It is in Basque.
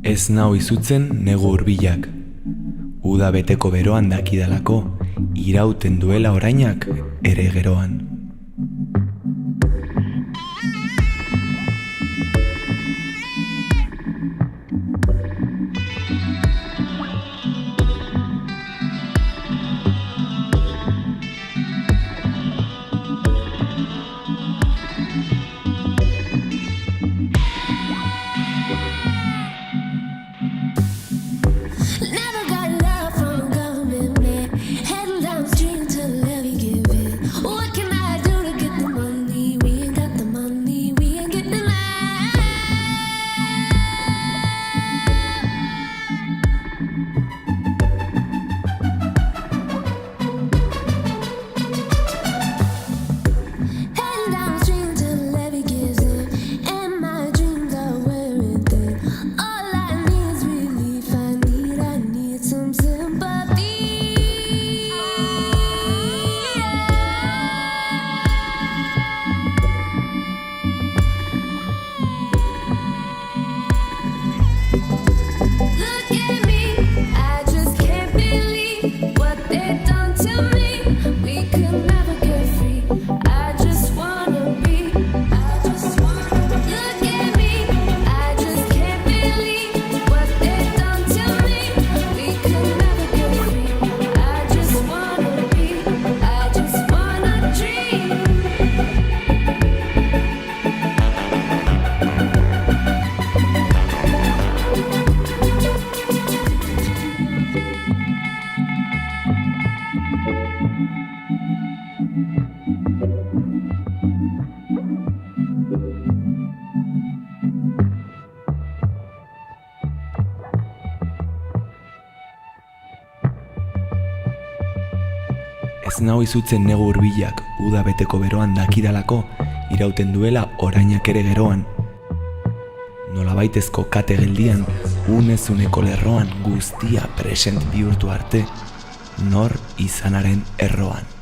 Ez nau izutzen negu hurbilak, uda beteko beroan dakidalako, irauten duela orainak ere geroan. Ez nau izutzen negu hurbilak, uda beteko beroan dakidalako, irauten duela orainak ere geroan. Nolabaitezko kate geldian, unezuneko lerroan guztia present bihurtu arte, nor izanaren erroan.